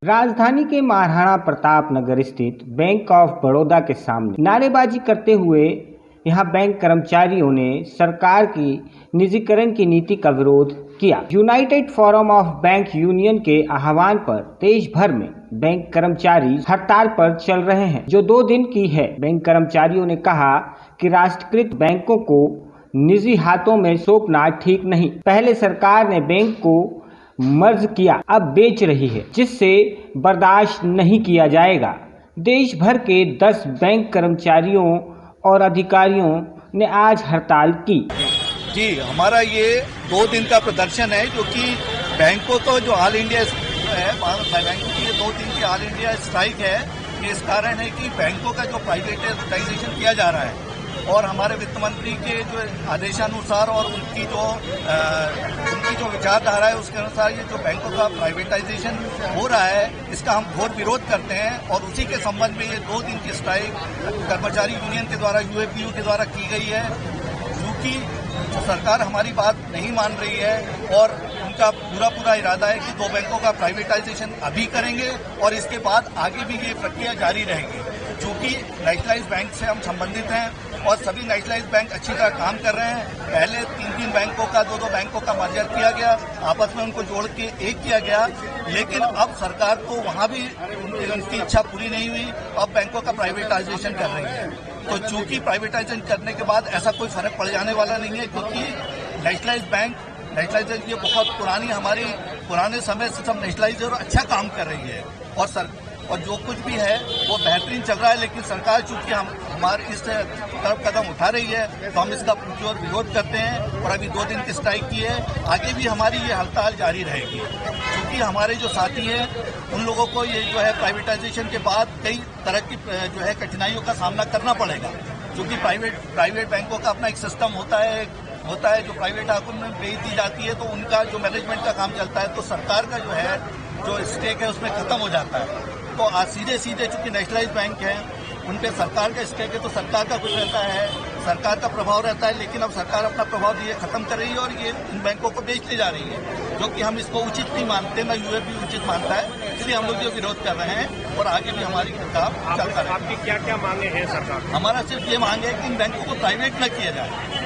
राजधानी के महाराणा प्रताप नगर स्थित बैंक ऑफ बड़ौदा के सामने नारेबाजी करते हुए यहां बैंक कर्मचारियों ने सरकार की निजीकरण की नीति का विरोध किया। United forum of bank union के आह्वान पर देश भर में बैंक कर्मचारी हड़ताल पर चल रहे हैं, जो 2 दिन की है। बैंक कर्मचारियों ने कहा कि राष्ट्रीयकृत बैंकों को निजी हाथों में सौंपना ठीक नहीं। पहले सरकार ने बैंक को मर्ज किया, अब बेच रही है, जिससे बर्दाश्त नहीं किया जाएगा। देश भर के 10 बैंक कर्मचारियों और अधिकारियों ने आज हड़ताल की। जी, हमारा ये 2 दिन का प्रदर्शन है, जो कि बैंकों को जो ऑल इंडिया है, बैंकों की 2 दिन की ऑल इंडिया स्ट्राइक है। ये इस कारण है कि बैंकों का जो प्राइवेटाइजेशन किया जा रहा है और हमारे वित्त मंत्री के जो आदेशानुसार और उनकी जो विचारधारा है उसके अनुसार ये जो बैंकों का प्राइवेटाइजेशन हो रहा है, इसका हम घोर विरोध करते हैं। और उसी के संबंध में ये 2 दिन की स्ट्राइक कर्मचारी यूनियन के द्वारा, यूएपीयू के द्वारा की गई है, क्योंकि सरकार हमारी बात नहीं मान रही है और उनका पूरा इरादा है कि 2 बैंकों का प्राइवेटाइजेशन अभी करेंगे और इसके बाद आगे भी ये प्रक्रिया जारी रहेगी। चूंकि नेशनलाइज्ड बैंक से हम संबंधित हैं और सभी नेशनलाइज्ड बैंक अच्छी तरह काम कर रहे हैं। पहले 3 बैंकों का, 2 बैंकों का मर्जर किया गया, आपस में उनको जोड़ के एक किया गया, लेकिन अब सरकार को वहां भी उनकी इच्छा पूरी नहीं हुई। अब बैंकों का प्राइवेटाइजेशन कर रही है। तो चूंकि प्राइवेटाइजेशन करने के बाद ऐसा कोई फर्क पड़ जाने वाला नहीं है, क्योंकि नेशनलाइज्ड बैंक ये बहुत पुराने समय से सब नेशनलाइज और अच्छा काम कर रही है और जो कुछ भी है वो बेहतरीन चल रहा है। लेकिन सरकार चूंकि हमारे इस तरफ कदम उठा रही है, तो हम इसका पुरजोर विरोध करते हैं और अभी 2 दिन की स्ट्राइक की है। आगे भी हमारी ये हड़ताल जारी रहेगी, क्योंकि हमारे जो साथी हैं उन लोगों को ये जो है प्राइवेटाइजेशन के बाद कई तरह की जो है कठिनाइयों का सामना करना पड़ेगा, क्योंकि प्राइवेट बैंकों का अपना एक सिस्टम होता है जो प्राइवेट हाथों में बेच दी जाती है, तो उनका जो मैनेजमेंट का काम चलता है, तो सरकार का जो स्टेक है उसमें खत्म हो जाता है। तो आज सीधे चूंकि नेशनलाइज्ड बैंक है, उन पे सरकार का स्टेक है, तो सरकार का कुछ रहता है, सरकार का प्रभाव रहता है। लेकिन अब सरकार अपना प्रभाव ये खत्म कर रही है और ये इन बैंकों को बेचने जा रही है, जो कि हम इसको उचित नहीं मानते, ना यूएपी उचित मानता है। इसलिए हम लोग ये विरोध कर रहे हैं और आगे भी हमारी काम चलता रहे। आपकी क्या मांगे हैं सरकार? हमारा सिर्फ ये मांग है कि इन बैंकों को प्राइवेट न किया जाए।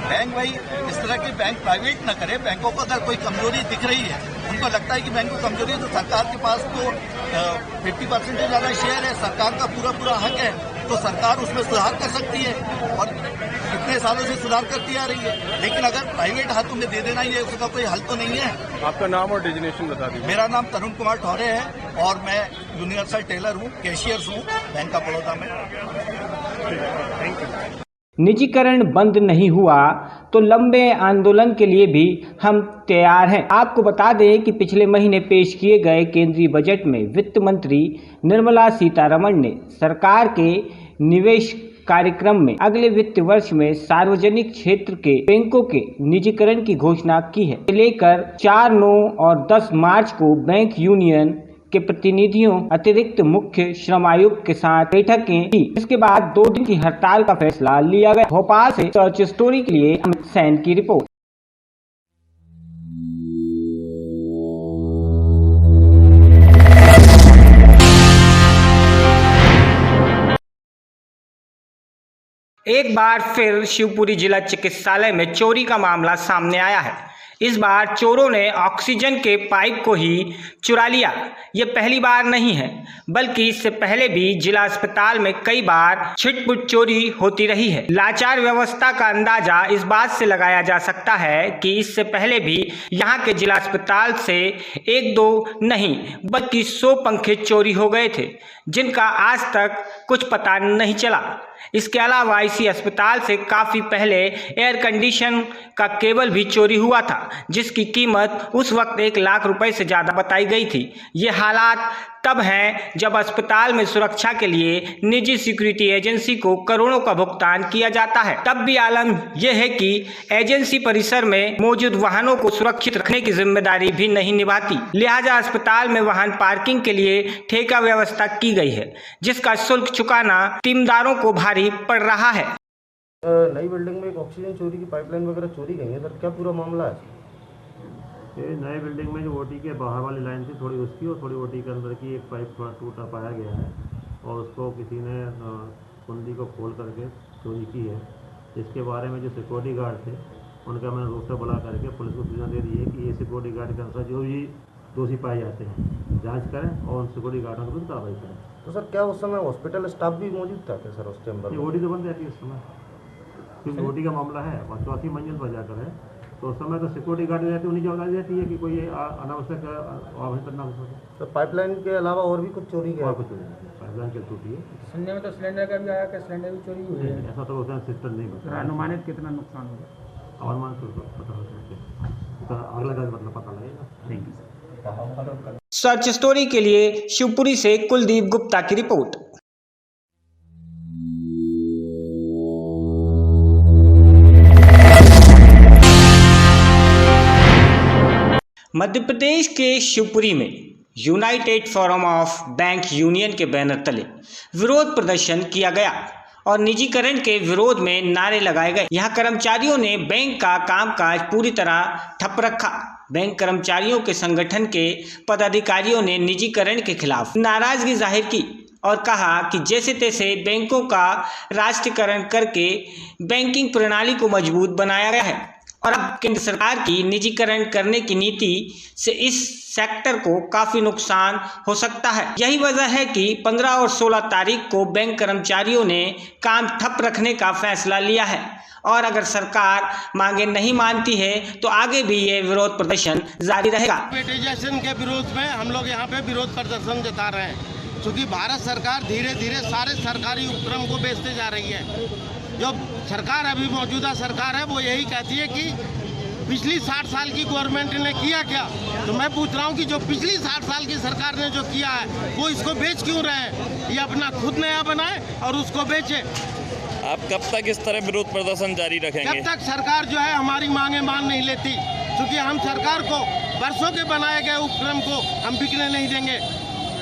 बैंक भाई इस तरह के बैंक प्राइवेट न करे। बैंकों को अगर कोई कमजोरी दिख रही है, उनको लगता है कि बैंक को कमजोरी है, तो सरकार के पास तो 50% से ज्यादा शेयर है, सरकार का पूरा हक है, तो सरकार उसमें सुधार कर सकती है और इतने सालों से सुधार करती आ रही है। लेकिन अगर प्राइवेट हाथों में दे देना ये उसका कोई हल तो नहीं है। आपका नाम और डेजिग्नेशन बता दीजिए। मेरा नाम तरुण कुमार ठौरे है और मैं यूनिवर्सल टेलर हूँ, कैशियर्स हूँ बैंक ऑफ बड़ौदा में। Thank you. निजीकरण बंद नहीं हुआ तो लंबे आंदोलन के लिए भी हम तैयार हैं। आपको बता दें कि पिछले महीने पेश किए गए केंद्रीय बजट में वित्त मंत्री निर्मला सीतारमण ने सरकार के निवेश कार्यक्रम में अगले वित्त वर्ष में सार्वजनिक क्षेत्र के बैंकों के निजीकरण की घोषणा की है। लेकर 4, 9 और 10 मार्च को बैंक यूनियन के प्रतिनिधियों अतिरिक्त मुख्य श्रम आयुक्त के साथ बैठकें की। इसके बाद 2 दिन की हड़ताल का फैसला लिया गया। भोपाल से सर्च स्टोरी के लिए अमित सैन की रिपोर्ट। एक बार फिर शिवपुरी जिला चिकित्सालय में चोरी का मामला सामने आया है। इस बार चोरों ने ऑक्सीजन के पाइप को ही चुरा लिया। ये पहली बार नहीं है, बल्कि इससे पहले भी जिला अस्पताल में कई बार छिटपुट चोरी होती रही है। लाचार व्यवस्था का अंदाजा इस बात से लगाया जा सकता है कि इससे पहले भी यहाँ के जिला अस्पताल से 1-2 नहीं बल्कि 100 पंखे चोरी हो गए थे, जिनका आज तक कुछ पता नहीं चला। इसके अलावा इसी अस्पताल से काफ़ी पहले एयर कंडीशन का केबल भी चोरी हुआ था, जिसकी कीमत उस वक्त 1 लाख रुपए से ज़्यादा बताई गई थी। ये हालात तब हैं जब अस्पताल में सुरक्षा के लिए निजी सिक्योरिटी एजेंसी को करोड़ों का भुगतान किया जाता है। तब भी आलम यह है कि एजेंसी परिसर में मौजूद वाहनों को सुरक्षित रखने की जिम्मेदारी भी नहीं निभाती। लिहाजा अस्पताल में वाहन पार्किंग के लिए ठेका व्यवस्था की गई है, जिसका शुल्क चुकाना तीमदारों को भारी पड़ रहा है। नई बिल्डिंग में एक ऑक्सीजन चोरी की पाइपलाइन वगैरह चोरी गई है सर, क्या पूरा मामला है? ये नए बिल्डिंग में जो ओटी के बाहर वाली लाइन थी थोड़ी उसकी और थोड़ी ओटी के अंदर की एक पाइप थोड़ा टूटा पाया गया है और उसको किसी ने कुंडी को खोल करके चोरी की है। इसके बारे में जो सिक्योरिटी गार्ड थे उनका मैंने रोस्टर बुला करके पुलिस को सूचना दे दी है कि ये सिक्योरिटी गार्ड के अनुसार जो भी दोषी पाए जाते हैं जांच करें और उन सिक्योरिटी गार्डों के विरुद्ध कार्रवाई करें। तो सर क्या उस समय हॉस्पिटल स्टाफ भी मौजूद था क्या सर उस चैम्बर में? ओटी तो बंद रहती है उस समय क्योंकि ओटी का मामला है और 4वीं मंजिल पर जाकर है तो उस समय तो सिक्योरिटी गार्ड रहती है उन्हीं जवाबदारी रहती है कि कोई अनावश्यक आभूषण ना हो सके। तो पाइपलाइन के अलावा और भी कुछ चोरी और गया? कुछ पाइपलाइन के टूटी है। सुनने में तो सिलेंडर का भी आया कि सिलेंडर भी चोरी हुई है। ऐसा तो उसका सिस्टम नहीं बता। अनुमानित कितना नुकसान होगा? अनुमान तो पता हो सकता है अगला का मतलब पता लगेगा। Thank you. सर्च स्टोरी के लिए शिवपुरी से कुलदीप गुप्ता की रिपोर्ट। मध्य प्रदेश के शिवपुरी में United forum of bank union के बैनर तले विरोध प्रदर्शन किया गया और निजीकरण के विरोध में नारे लगाए गए। यहां कर्मचारियों ने बैंक का कामकाज पूरी तरह ठप रखा। बैंक कर्मचारियों के संगठन के पदाधिकारियों ने निजीकरण के खिलाफ नाराजगी जाहिर की और कहा कि जैसे तैसे बैंकों का राष्ट्रीयकरण करके बैंकिंग प्रणाली को मजबूत बनाया गया है और अब केंद्र सरकार की निजीकरण करने की नीति से इस सेक्टर को काफी नुकसान हो सकता है। यही वजह है कि 15 और 16 तारीख को बैंक कर्मचारियों ने काम ठप रखने का फैसला लिया है और अगर सरकार मांगे नहीं मानती है तो आगे भी ये विरोध प्रदर्शन जारी रहेगा। प्राइवेटाइजेशन के विरोध में हम लोग यहाँ पे विरोध प्रदर्शन जता रहे हैं क्योंकि भारत सरकार धीरे धीरे सारे सरकारी उपक्रम को बेचते जा रही है। जो सरकार अभी मौजूदा सरकार है वो यही कहती है कि पिछली 60 साल की गवर्नमेंट ने किया क्या, तो मैं पूछ रहा हूँ कि जो पिछली 60 साल की सरकार ने जो किया है वो इसको बेच क्यों रहे हैं? ये अपना खुद नया बनाए और उसको बेचे। आप कब तक इस तरह विरोध प्रदर्शन जारी रखेंगे? जब तक सरकार जो है हमारी मांगे मान नहीं लेती, क्योंकि हम सरकार को वर्षों के बनाए गए उपक्रम को हम बिकने नहीं देंगे।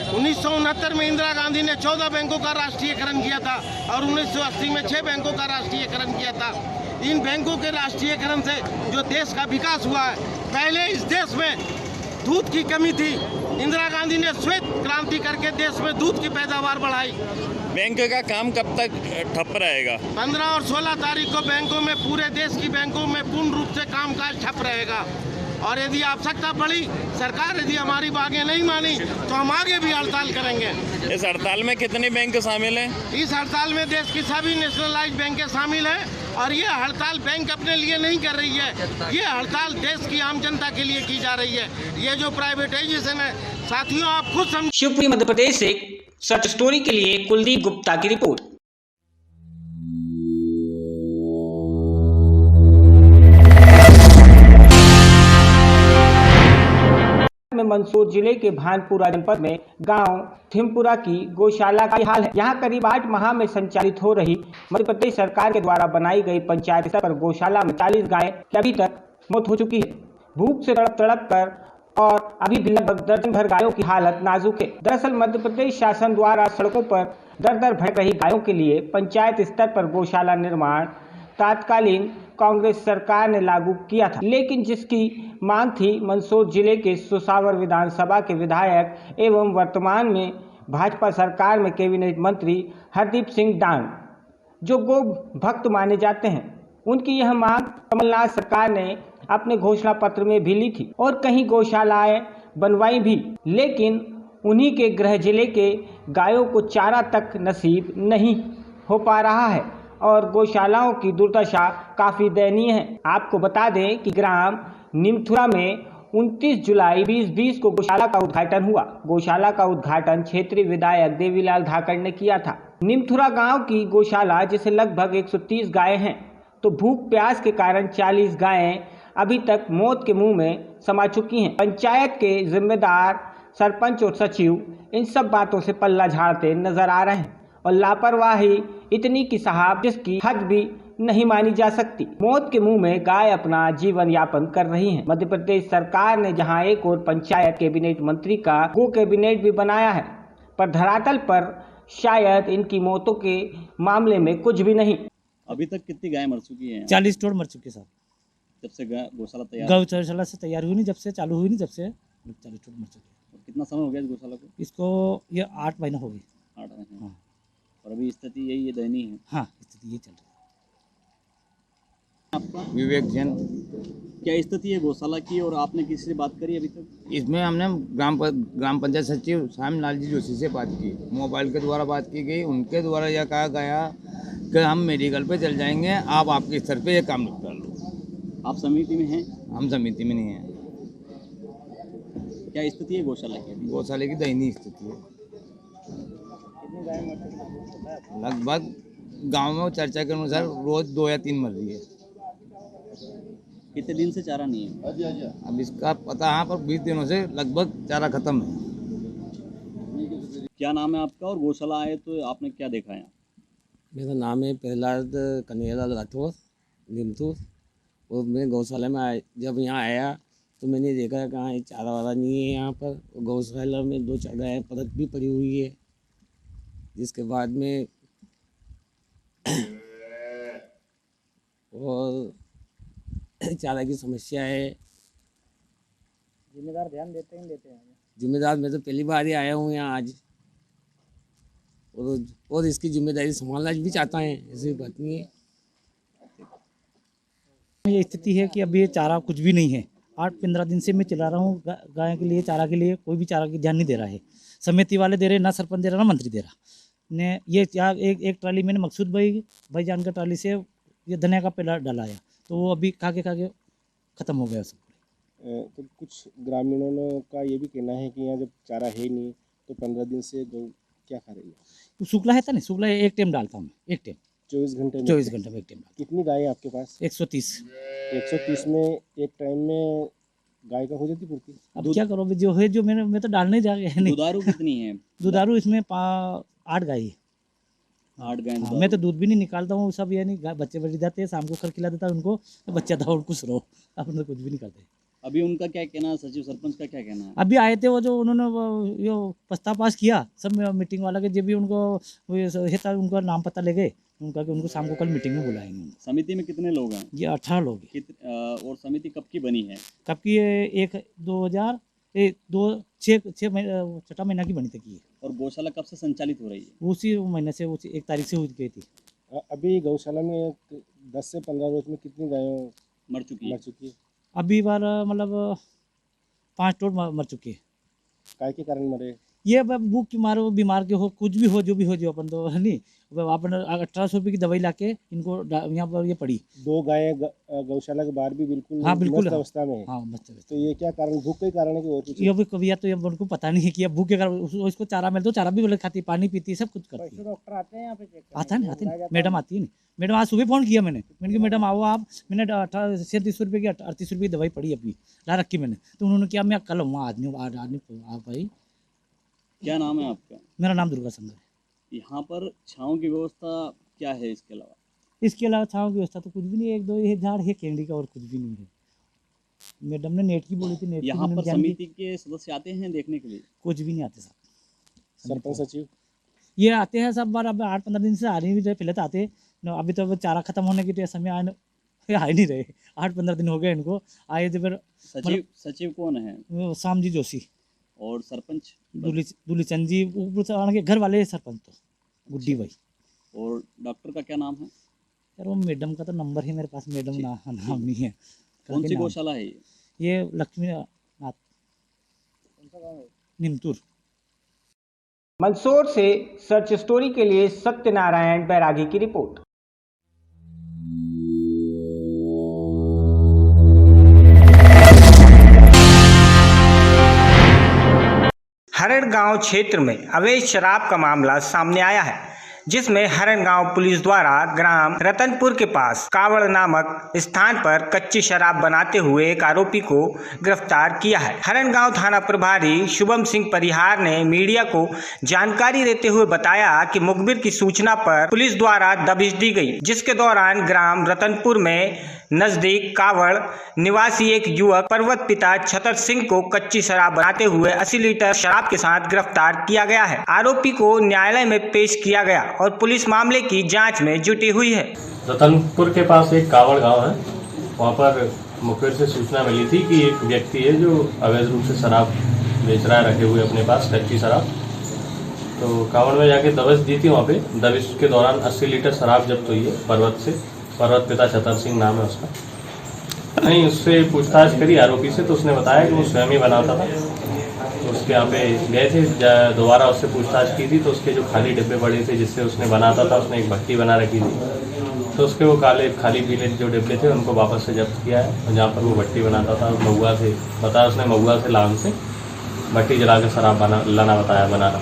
1969 में इंदिरा गांधी ने 14 बैंकों का राष्ट्रीयकरण किया था और 1980 में 6 बैंकों का राष्ट्रीयकरण किया था। इन बैंकों के राष्ट्रीयकरण से जो देश का विकास हुआ है, पहले इस देश में दूध की कमी थी, इंदिरा गांधी ने श्वेत क्रांति करके देश में दूध की पैदावार बढ़ाई। बैंक का काम कब तक ठप रहेगा? 15 और 16 तारीख को बैंकों में, पूरे देश की बैंकों में पूर्ण रूप से कामकाज ठप रहेगा और यदि आवश्यकता पड़ी, सरकार यदि हमारी मांगे नहीं मानी तो हम आगे भी हड़ताल करेंगे। इस हड़ताल में कितने बैंक शामिल हैं? इस हड़ताल में देश की सभी नेशनलाइज्ड बैंकें शामिल हैं और ये हड़ताल बैंक अपने लिए नहीं कर रही है, ये हड़ताल देश की आम जनता के लिए की जा रही है। ये जो प्राइवेटाइजेशन है, साथियों आप खुद समझ। शिवपुरी मध्य प्रदेश से सर्च स्टोरी के लिए कुलदीप गुप्ता की रिपोर्ट। में मंदसौर जिले के भानपुरा जनपद में गांव थिमपुरा की गौशाला का हाल है। यहां करीब 8 माह में संचालित हो रही मध्य प्रदेश सरकार के द्वारा बनाई गई पंचायत स्तर पर गौशाला में 40 गायें की अभी तक मौत हो चुकी है। भूख से तड़प कर और अभी भी लगभग दर्जन भर गायों की हालत नाजुक है। दरअसल मध्य प्रदेश शासन द्वारा सड़कों पर दर दर भटक रही गायों के लिए पंचायत स्तर पर गौशाला निर्माण तात्कालीन कांग्रेस सरकार ने लागू किया था, लेकिन जिसकी मांग थी मंदसौर जिले के सुसावर विधानसभा के विधायक एवं वर्तमान में भाजपा सरकार में कैबिनेट मंत्री हरदीप सिंह डांग, जो गौ भक्त माने जाते हैं, उनकी यह मांग कमलनाथ सरकार ने अपने घोषणा पत्र में भी ली थी और कहीं गौशालाएं बनवाई भी, लेकिन उन्हीं के गृह जिले के गायों को चारा तक नसीब नहीं हो पा रहा है और गौशालाओं की दुर्दशा काफ़ी दयनीय है। आपको बता दें कि ग्राम निमथुरा में 29 जुलाई 2020 को गौशाला का उद्घाटन हुआ। गौशाला का उद्घाटन क्षेत्रीय विधायक देवीलाल धाकड़ ने किया था। निमथुरा गांव की गौशाला, जिसे लगभग 130 गायें हैं, तो भूख प्यास के कारण 40 गायें अभी तक मौत के मुंह में समा चुकी हैं। पंचायत के जिम्मेदार सरपंच और सचिव इन सब बातों से पल्ला झाड़ते नजर आ रहे हैं और लापरवाही इतनी की साहब जिसकी हद भी नहीं मानी जा सकती। मौत के मुंह में गाय अपना जीवन यापन कर रही हैं। मध्य प्रदेश सरकार ने जहां एक और पंचायत कैबिनेट मंत्री का गो कैबिनेट भी बनाया है, पर धरातल पर शायद इनकी मौतों के मामले में कुछ भी नहीं। अभी तक कितनी गाय मर चुकी हैं? 40 टोड़ मर चुके साहब। जब से गौशाला तैयार गौशाला से तैयार हुई नहीं, जब से चालू हुई नहीं, जब से 40 टूट मर चुके। कितना समय हो गया इस गौशाला को? इसको ये 8 महीने हो गए। 8 महीने। हाँ। और अभी स्थिति यही है, दयनीय है हाँ, स्थिति ये चल रही है। आपका? विवेक जैन। क्या स्थिति है गौशाला की और आपने किसी से बात करी अभी तक? इसमें हमने ग्राम पंचायत सचिव श्यामलाल जी जोशी से बात की, मोबाइल के द्वारा बात की गई। उनके द्वारा यह कहा गया कि हम मेडिकल पे चल जाएंगे, आप आपके स्तर पे ये काम निपटा लो। आप समिति में हैं? हम समिति में नहीं हैं। क्या स्थिति है गौशाला की? गौशाले की दयनीय स्थिति है। लगभग गांव में चर्चा के अनुसार रोज 2 या 3 मर रही है। कितने दिन से चारा नहीं है? अब इसका पता हाँ, पर 20 दिनों से लगभग चारा खत्म है। क्या नाम है आपका और गौशाला आए तो आपने क्या देखा है? मेरा नाम है प्रहलाद कन्हैयालाल राठौर निमतूर। और मैं गौशाला में जब यहाँ आया तो मैंने देखा कहाँ ये चारा वारा नहीं है यहाँ पर। गौशाला में 2 गायें परत भी पड़ी हुई है, जिसके बाद में और चारा की समस्या है। जिम्मेदार ध्यान देते हैं जिम्मेदार मैं तो पहली बार ही आया हूँ यहाँ आज, और इसकी जिम्मेदारी संभालना भी चाहता है, ऐसी बात नहीं है। ये स्थिति है कि अभी ये चारा कुछ भी नहीं है। 8-15 दिन से मैं चला रहा हूँ गाय के लिए, चारा के लिए कोई भी चारा की ध्यान नहीं दे रहा है। समिति वाले दे रहे, ना सरपंच दे रहा, ना मंत्री दे रहा ने। ये एक ट्राली मैंने मकसूद भाईजान का ट्राली से ये धनिया का पेड़ा डलाया, तो वो अभी खा के ख़त्म हो गया सब। तो कुछ ग्रामीणों का ये भी कहना है कि यहाँ जब चारा है नहीं तो 15 दिन से गौ क्या खा रही है? तो शुक्ला है था ना, शुक्ला एक टाइम डालता हूँ, एक टाइम 24 घंटे में 24 घंटे में एक टाइम डालता। कितनी गाय है आपके पास? 130। 130 में एक टाइम में गाय का हो जाती पूर्ति? अब क्या करो, जो है जो मैं तो डालने जा गया नहीं। दुधारू कितनी है? दुधारू इसमें 8 गाय है। 8 गाय। हाँ, मैं तो दूध भी नहीं निकालता हूँ, सब यानी बच्चे बच जाते हैं, शाम को खर खिला देता है उनको, तो बच्चा था और कुछ रहो, अपन तो कुछ भी नहीं करते। अभी उनका क्या कहना है? सचिव सरपंच का क्या कहना है? अभी आए थे वो, जो उन्होंने यो प्रस्ताव पास किया सब मीटिंग वाला के, जब भी उनको उनका नाम पता ले गए उनका कि उनको शाम को कल मीटिंग में बुलाएंगे। समिति में कितने लोग हैं? ये 18 लोग हैं। और समिति कब की बनी है? कब की? 6 महीना की बनी तक की है। और गौशाला कब से संचालित हो रही है? उसी महीने से 1 तारीख से हो गई थी। अभी गौशाला में 10 से 15 रोज में कितनी गायों मर चुकी है? अभी बार मतलब 5 टोट मर चुके हैं। काय के कारण मरे? ये भूख की मारो, बीमार के हो, कुछ भी हो, जो भी हो, जो अपन तो है नहीं। अपन 1800 रुपये की दवाई लाके इनको यहाँ पर ये पड़ी। 2 गायें गौशाला के बाहर भी बिल्कुल हाँ, बिल्कुल मस्त अवस्था में है। हाँ, मस्त अवस्था। तो ये क्या कारण? भूख के कारण है कि और कुछ? ये भी कभी या तो ये उनको पता नहीं है कि भूख के कारण उसको चारा मिलता, चारा भी बोले खाती, पानी पीती, सब कुछ करती है। डॉक्टर आते हैं यहाँ पे? आता नहीं, मैडम आती है नहीं। मैडम आज सुबह फ़ोन किया मैंने कि मैडम आओ आप। मैंने 38 रुपये की 38 रुपये की दवाई पड़ी अभी ला रखी मैंने, तो उन्होंने किया मैं कल हूँ आदमी आ पाई। क्या नाम है आपका? मेरा नाम दुर्गा शंकर है। यहाँ पर छाँव की व्यवस्था क्या है इसके अलावा? इसके अलावा छाँव की व्यवस्था तो कुछ भी नहीं है। 1-2 झाड़ है कैंडी का और कुछ भी नहीं है। मैडम ने नेट की बोली थी, नेट यहाँ पर समिति के सदस्य आते हैं देखने के लिए? कुछ भी नहीं आते साहब। सरपंच सचिव ये आते हैं सब बार। अब 8-15 दिन से आ नहीं भी रहे, पहले तो आते। अभी तो चारा खत्म होने के समय आ नहीं रहे। 8-15 दिन हो गए इनको आए थे। फिर सचिव कौन है? श्याम जी जोशी। और सरपंच? दूलीचंद जी, ऊपर के घर वाले सरपंच तो गुड्डी भाई। और डॉक्टर का क्या नाम है? यार वो मैडम का तो नंबर है मेरे पास, मैडम नाम नहीं है। कौन सी गौशाला है ये? लक्ष्मी नाथ निमतूर। मंदसौर से सर्च स्टोरी के लिए सत्यनारायण बैरागी की रिपोर्ट। हरण गांव क्षेत्र में अवैध शराब का मामला सामने आया है, जिसमें हरण गांव पुलिस द्वारा ग्राम रतनपुर के पास कावड़ नामक स्थान पर कच्ची शराब बनाते हुए एक आरोपी को गिरफ्तार किया है। हरण गांव थाना प्रभारी शुभम सिंह परिहार ने मीडिया को जानकारी देते हुए बताया कि मुखबिर की सूचना पर पुलिस द्वारा दबिश दी गई, जिसके दौरान ग्राम रतनपुर में नजदीक कावड़ निवासी एक युवक पर्वत पिता छतर सिंह को कच्ची शराब बनाते हुए 80 लीटर शराब के साथ गिरफ्तार किया गया है। आरोपी को न्यायालय में पेश किया गया और पुलिस मामले की जांच में जुटी हुई है। रतनपुर के पास एक कावड़ गांव है, वहाँ पर मुखबिर से सूचना मिली थी कि एक व्यक्ति है जो अवैध रूप से शराब बेच रहा है रखे हुए अपने पास कच्ची शराब। तो कांवड़ में जाके दबिश दी थी। वहाँ पे दबिश के दौरान 80 लीटर शराब जब्त हुई है पर्वत से। पर्वत पिता छतर सिंह नाम है उसका। नहीं, उससे पूछताछ करी आरोपी से तो उसने बताया कि वो स्वयं ही बनाता था। तो उसके यहाँ पे गए थे, दोबारा उससे पूछताछ की थी तो उसके जो खाली डिब्बे पड़े थे जिससे उसने बनाता था, उसने एक भट्टी बना रखी थी। तो उसके वो काले खाली पीले जो डिब्बे थे उनको वापस से जब्त किया है। और जहाँ पर वो भट्टी बनाता था महुआ से, बताया उसने महुआ से लान से भट्टी जला के शराब लाना बताया बनाना।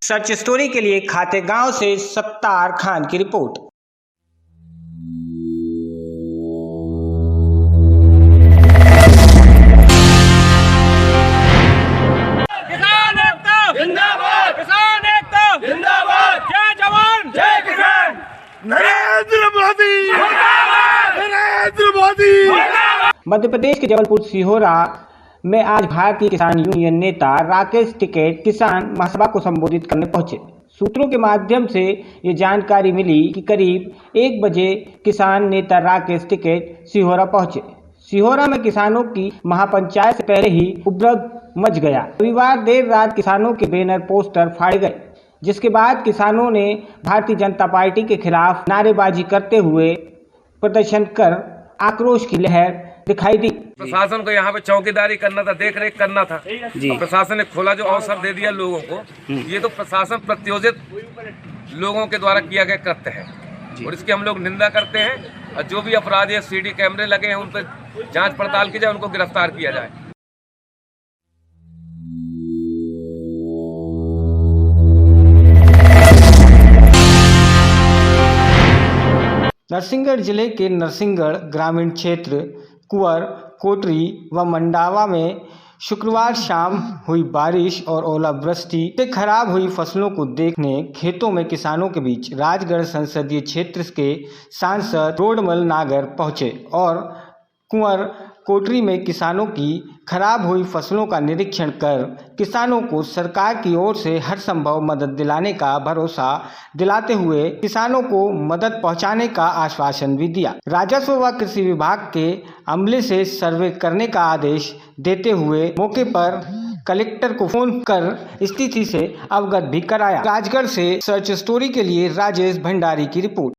सच स्टोरी के लिए खातेगांव से सत्तार खान की रिपोर्ट। किसान एकता जिंदाबाद, किसान एकता जिंदाबाद, जय जवान जय किसान, नरेंद्र मोदी जिंदाबाद, नरेंद्र मोदी। मध्य प्रदेश के जबलपुर सिहोरा में आज भारतीय किसान यूनियन नेता राकेश टिकैत किसान महासभा को संबोधित करने पहुंचे। सूत्रों के माध्यम से ये जानकारी मिली कि करीब 1 बजे किसान नेता राकेश टिकैत सिहोरा पहुंचे। सिहोरा में किसानों की महापंचायत से पहले ही उपद्रव मच गया। रविवार देर रात किसानों के बैनर पोस्टर फाड़े गए, जिसके बाद किसानों ने भारतीय जनता पार्टी के खिलाफ नारेबाजी करते हुए प्रदर्शन कर आक्रोश की लहर दिखाई दी। प्रशासन को यहाँ पे चौकीदारी करना था, देख रेख करना था। प्रशासन ने खोला जो अवसर दे दिया लोगों को, ये तो प्रशासन प्रत्योजित लोगों के द्वारा किया गया कृत्य है और इसकी हम लोग निंदा करते हैं। और जो भी अपराधी है, सीडी कैमरे लगे हैं, उन पर जांच पड़ताल की जाए, उनको गिरफ्तार किया जाए। नरसिंहगढ़ जिले के नरसिंहगढ़ ग्रामीण क्षेत्र कुंवर, कोटरी व मंडावा में शुक्रवार शाम हुई बारिश और ओलावृष्टि से खराब हुई फसलों को देखने खेतों में किसानों के बीच राजगढ़ संसदीय क्षेत्र के सांसद रोडमल नागर पहुंचे और कुंवर कोटरी में किसानों की खराब हुई फसलों का निरीक्षण कर किसानों को सरकार की ओर से हर संभव मदद दिलाने का भरोसा दिलाते हुए किसानों को मदद पहुंचाने का आश्वासन भी दिया। राजस्व व कृषि विभाग के अमले से सर्वे करने का आदेश देते हुए मौके पर कलेक्टर को फोन कर स्थिति से अवगत भी कराया। राजगढ़ से सर्च स्टोरी के लिए राजेश भंडारी की रिपोर्ट।